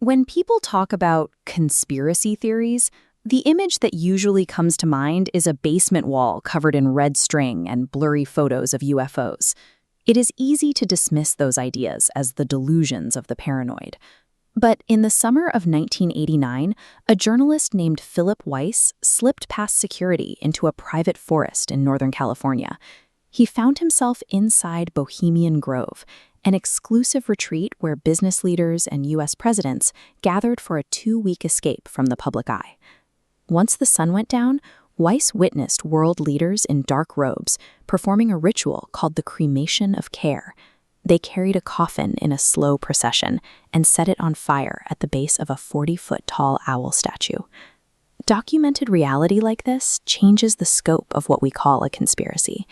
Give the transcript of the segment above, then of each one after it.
When people talk about conspiracy theories, the image that usually comes to mind is a basement wall covered in red string and blurry photos of UFOs. It is easy to dismiss those ideas as the delusions of the paranoid. But in the summer of 1989, a journalist named Philip Weiss slipped past security into a private forest in Northern California. He found himself inside Bohemian Grove, an exclusive retreat where business leaders and U.S. presidents gathered for a 2-week escape from the public eye. Once the sun went down, Weiss witnessed world leaders in dark robes performing a ritual called the cremation of care. They carried a coffin in a slow procession and set it on fire at the base of a 40-foot-tall owl statue. Documented reality like this changes the scope of what we call a conspiracy.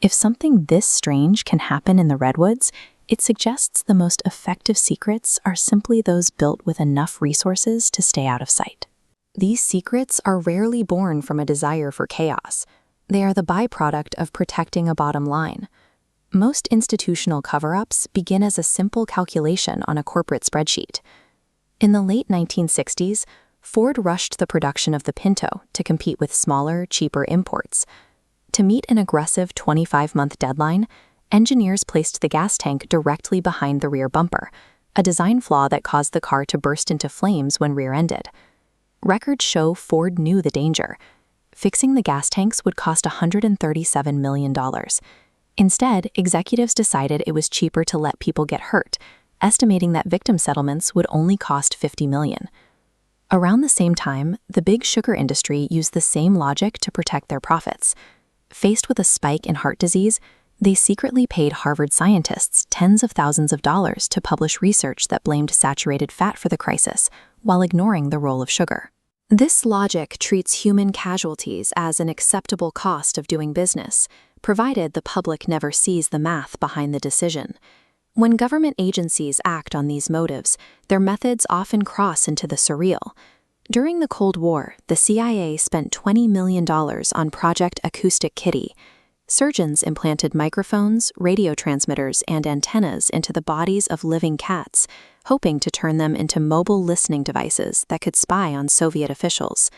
If something this strange can happen in the Redwoods, it suggests the most effective secrets are simply those built with enough resources to stay out of sight. These secrets are rarely born from a desire for chaos. They are the byproduct of protecting a bottom line. Most institutional cover-ups begin as a simple calculation on a corporate spreadsheet. In the late 1960s, Ford rushed the production of the Pinto to compete with smaller, cheaper imports. To meet an aggressive 25-month deadline, engineers placed the gas tank directly behind the rear bumper, a design flaw that caused the car to burst into flames when rear-ended. Records show Ford knew the danger. Fixing the gas tanks would cost $137 million. Instead, executives decided it was cheaper to let people get hurt, estimating that victim settlements would only cost $50 million. Around the same time, the big sugar industry used the same logic to protect their profits. Faced with a spike in heart disease, they secretly paid Harvard scientists tens of thousands of dollars to publish research that blamed saturated fat for the crisis, while ignoring the role of sugar. This logic treats human casualties as an acceptable cost of doing business, provided the public never sees the math behind the decision. When government agencies act on these motives, their methods often cross into the surreal. During the Cold War, the CIA spent $20 million on Project Acoustic Kitty. Surgeons implanted microphones, radio transmitters, and antennas into the bodies of living cats, hoping to turn them into mobile listening devices that could spy on Soviet officials.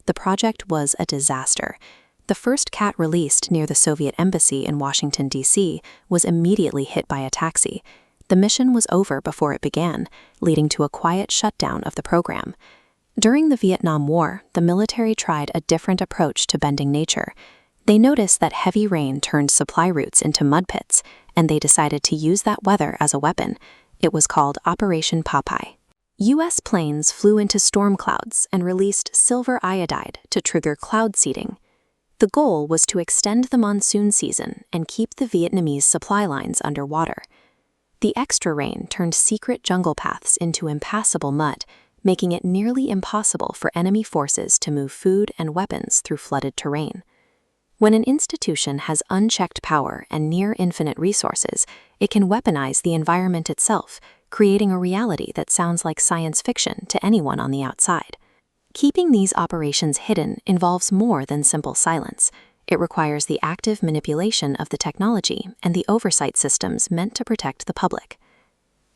The project was a disaster. The first cat released near the Soviet embassy in Washington, D.C., was immediately hit by a taxi. The mission was over before it began, leading to a quiet shutdown of the program. During the Vietnam War, the military tried a different approach to bending nature. They noticed that heavy rain turned supply routes into mud pits, and they decided to use that weather as a weapon. It was called Operation Popeye. U.S. planes flew into storm clouds and released silver iodide to trigger cloud seeding. The goal was to extend the monsoon season and keep the Vietnamese supply lines underwater. The extra rain turned secret jungle paths into impassable mud, making it nearly impossible for enemy forces to move food and weapons through flooded terrain. When an institution has unchecked power and near-infinite resources, it can weaponize the environment itself, creating a reality that sounds like science fiction to anyone on the outside. Keeping these operations hidden involves more than simple silence. It requires the active manipulation of the technology and the oversight systems meant to protect the public.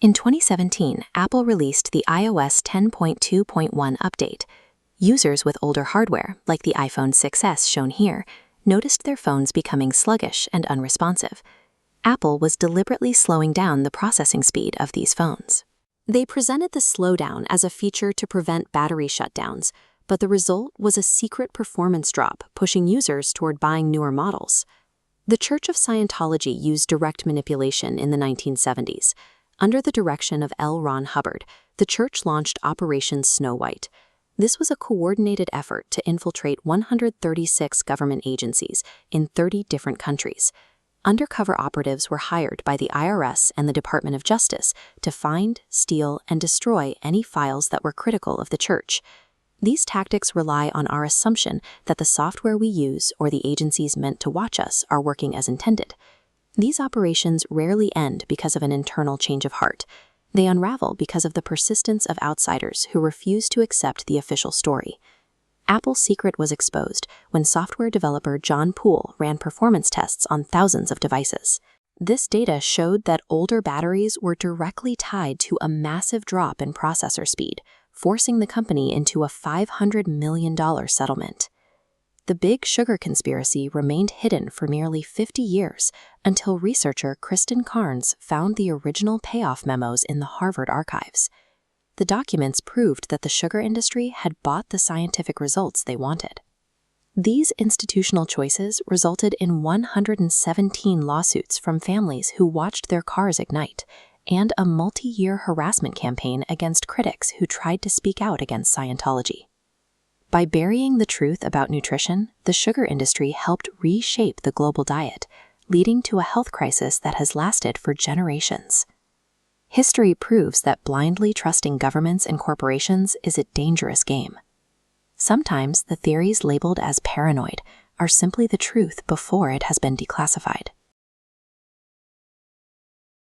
In 2017, Apple released the iOS 10.2.1 update. Users with older hardware, like the iPhone 6s shown here, noticed their phones becoming sluggish and unresponsive. Apple was deliberately slowing down the processing speed of these phones. They presented the slowdown as a feature to prevent battery shutdowns, but the result was a secret performance drop, pushing users toward buying newer models. The Church of Scientology used direct manipulation in the 1970s. Under the direction of L. Ron Hubbard, the church launched Operation Snow White. This was a coordinated effort to infiltrate 136 government agencies in 30 different countries. Undercover operatives were hired by the IRS and the Department of Justice to find, steal, and destroy any files that were critical of the church. These tactics rely on our assumption that the software we use or the agencies meant to watch us are working as intended. These operations rarely end because of an internal change of heart. They unravel because of the persistence of outsiders who refuse to accept the official story. Apple's secret was exposed when software developer John Poole ran performance tests on thousands of devices. This data showed that older batteries were directly tied to a massive drop in processor speed, forcing the company into a $500 million settlement. The Big Sugar conspiracy remained hidden for nearly 50 years until researcher Kristen Carnes found the original payoff memos in the Harvard archives. The documents proved that the sugar industry had bought the scientific results they wanted. These institutional choices resulted in 117 lawsuits from families who watched their cars ignite, and a multi-year harassment campaign against critics who tried to speak out against Scientology. By burying the truth about nutrition, the sugar industry helped reshape the global diet, leading to a health crisis that has lasted for generations. History proves that blindly trusting governments and corporations is a dangerous game. Sometimes the theories labeled as paranoid are simply the truth before it has been declassified.